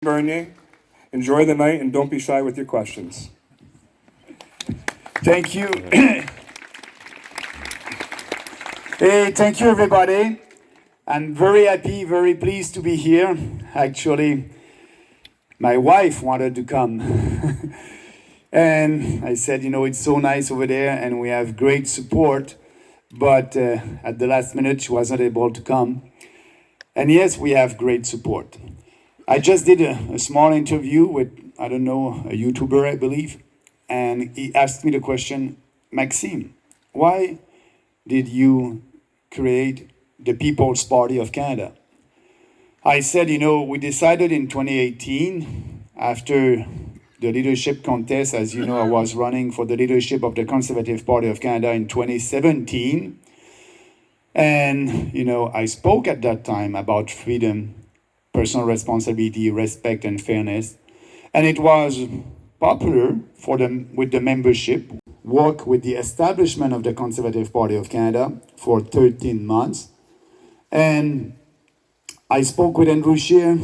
Bernier. Enjoy the night and don't be shy with your questions. Thank you. Hey, thank you, everybody. I'm very happy, very pleased to be here. Actually, my wife wanted to come. And I said, it's so nice over there and we have great support. But at the last minute, she was not able to come. And yes, we have great support. I just did a small interview with, a YouTuber, I believe. And he asked me the question, Maxime, why did you create the People's Party of Canada? I said, we decided in 2018, after the leadership contest, as you know, I was running for the leadership of the Conservative Party of Canada in 2017. And, I spoke at that time about freedom, personal responsibility, respect, and fairness. And it was popular for them with the membership, work with the establishment of the Conservative Party of Canada for 13 months. And I spoke with Andrew Scheer,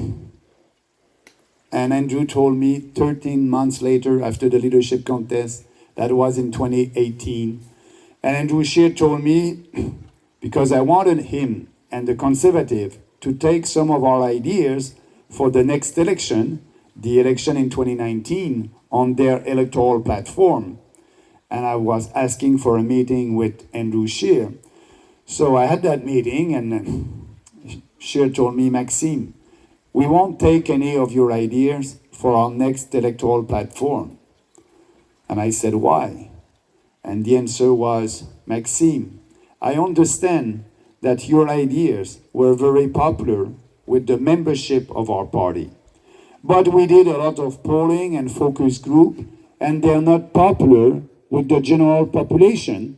and Andrew told me 13 months later, after the leadership contest, that was in 2018, and Andrew Scheer told me, because I wanted him and the Conservative to take some of our ideas for the next election, the election in 2019, on their electoral platform. And I was asking for a meeting with Andrew Scheer. So I had that meeting, and Scheer told me, Maxime, we won't take any of your ideas for our next electoral platform. And I said, why? And the answer was, Maxime, I understand that your ideas were very popular with the membership of our party. But we did a lot of polling and focus group, and they're not popular with the general population.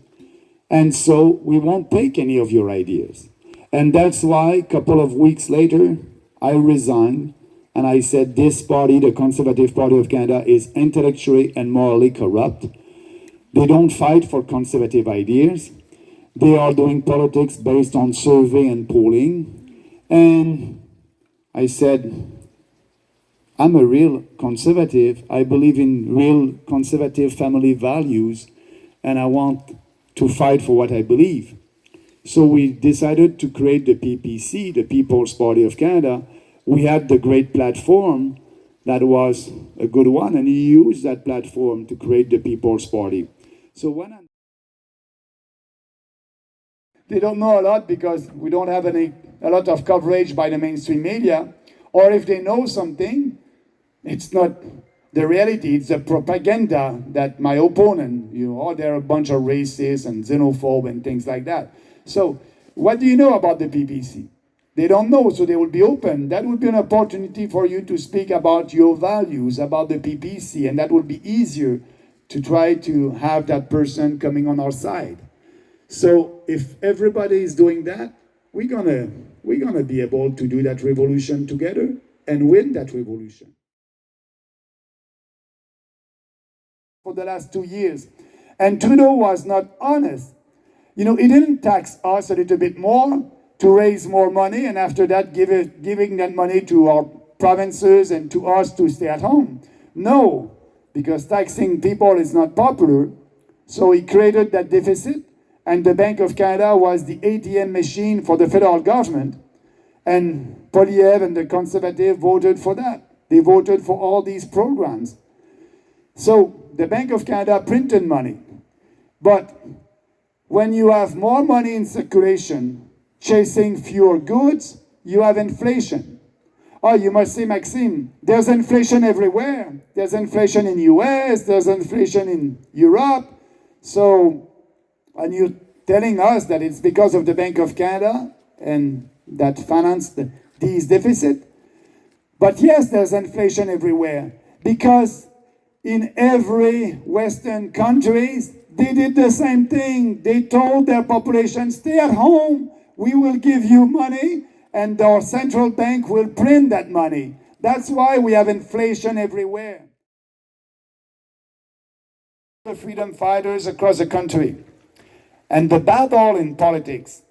And so we won't take any of your ideas. And that's why a couple of weeks later, I resigned and I said, this party, the Conservative Party of Canada, is intellectually and morally corrupt. They don't fight for conservative ideas. They are doing politics based on survey and polling. And I said, I'm a real conservative. I believe in real conservative family values, and I want to fight for what I believe. So we decided to create the PPC, the People's Party of Canada. We had the great platform that was a good one, and he used that platform to create the People's Party. So they don't know a lot because we don't have a lot of coverage by the mainstream media, or if they know something, it's not the reality, it's the propaganda that my opponent, they're a bunch of racists and xenophobe and things like that. So what do you know about the PPC? They don't know, so they will be open. That would be an opportunity for you to speak about your values, about the PPC, and that will be easier to try to have that person coming on our side. So if everybody is doing that, we're gonna be able to do that revolution together and win that revolution. For the last 2 years. And Trudeau was not honest. He didn't tax us a little bit more to raise more money, and after that giving that money to our provinces and to us to stay at home. No, because taxing people is not popular. So he created that deficit, and the Bank of Canada was the ATM machine for the federal government. And Poilievre and the Conservative voted for that. They voted for all these programs. So the Bank of Canada printed money. But when you have more money in circulation, chasing fewer goods, you have inflation. Oh, you must say, Maxime, there's inflation everywhere. There's inflation in the US, there's inflation in Europe. So, and you're telling us that it's because of the Bank of Canada and that financed these deficits? But yes, there's inflation everywhere because in every Western countries, they did the same thing. They told their population, stay at home, we will give you money, and our central bank will print that money. That's why we have inflation everywhere. The freedom fighters across the country. And the battle in politics,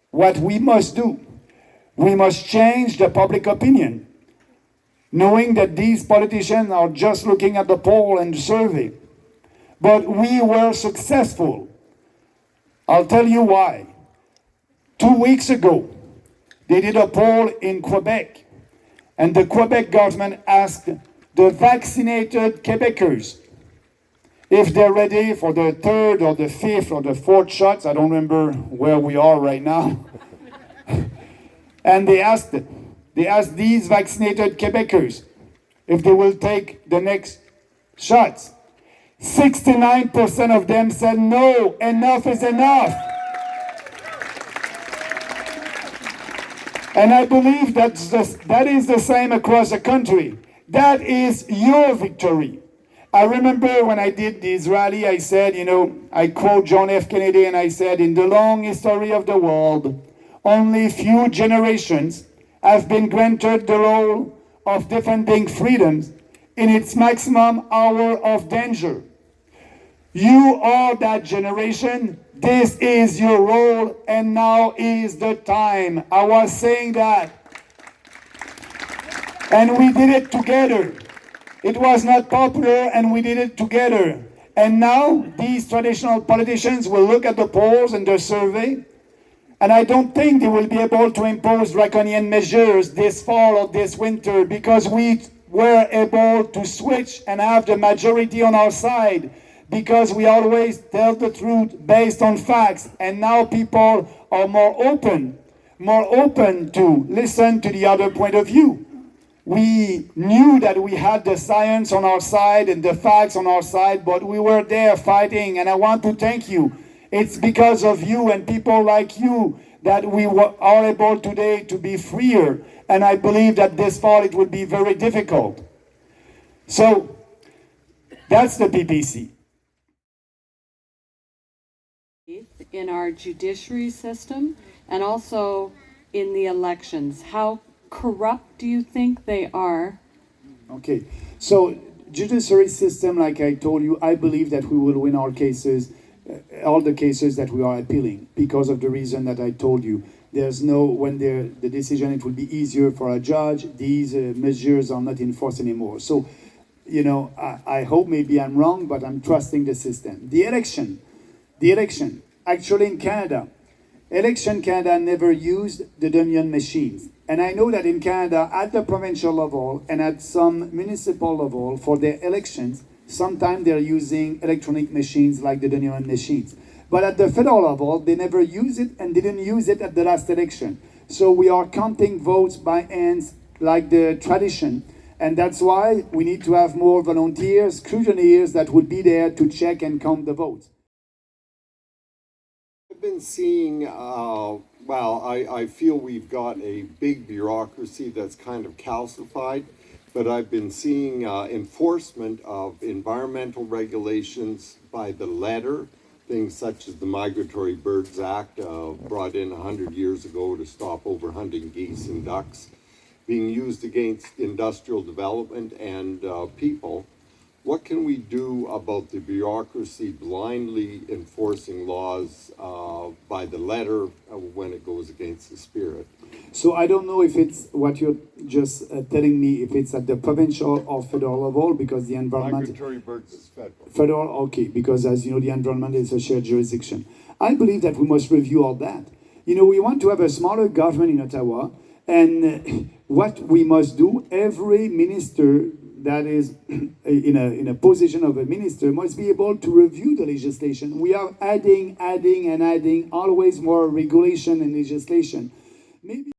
what we must do, we must change the public opinion. knowing that these politicians are just looking at the poll and the survey. But we were successful. I'll tell you why. 2 weeks ago, they did a poll in Quebec, and the Quebec government asked the vaccinated Quebecers if they're ready for the third or the fifth or the fourth shots. I don't remember where we are right now. And they asked these vaccinated Quebecers if they will take the next shots. 69% of them said no, enough is enough. And I believe that is the same across the country. That is your victory. I remember when I did this rally, I said, I quote John F. Kennedy, and I said, in the long history of the world, only few generations have been granted the role of defending freedoms in its maximum hour of danger. You are that generation. This is your role, and now is the time. I was saying that. And we did it together. It was not popular, and we did it together. And now these traditional politicians will look at the polls and the survey, and I don't think they will be able to impose draconian measures this fall or this winter, because we were able to switch and have the majority on our side, because we always tell the truth based on facts. And now people are more open to listen to the other point of view. We knew that we had the science on our side and the facts on our side, but we were there fighting, and I want to thank you. It's because of you and people like you that we are able today to be freer, and I believe that this fall it will be very difficult. So that's the PPC. In our judiciary system and also in the elections. How corrupt do you think they are? Okay, so judiciary system, like I told you, I believe that we will win our cases, all the cases that we are appealing, because of the reason that I told you. There's when the decision, it will be easier for a judge. These measures are not enforced anymore. So, I hope maybe I'm wrong, but I'm trusting the system. The election, actually in Canada, Canada never used the Dominion machines. And I know that in Canada, at the provincial level and at some municipal level, for their elections, sometimes they're using electronic machines like the Dominion machines. But at the federal level, they never use it and didn't use it at the last election. So we are counting votes by hands like the tradition. And that's why we need to have more volunteers, scrutineers that would be there to check and count the votes. I've been seeing, I feel we've got a big bureaucracy that's kind of calcified, but I've been seeing enforcement of environmental regulations by the letter, things such as the Migratory Birds Act, brought in 100 years ago to stop overhunting geese and ducks, being used against industrial development and people. What can we do about the bureaucracy blindly enforcing laws by the letter when it goes against the spirit? So I don't know if it's what you're just telling me, if it's at the provincial or federal level, because the environment... Migratory birds is federal. Federal, okay, because as you know, the environment is a shared jurisdiction. I believe that we must review all that. We want to have a smaller government in Ottawa, and what we must do, every minister that is in a position of a minister must be able to review the legislation. We are adding always more regulation and legislation. Maybe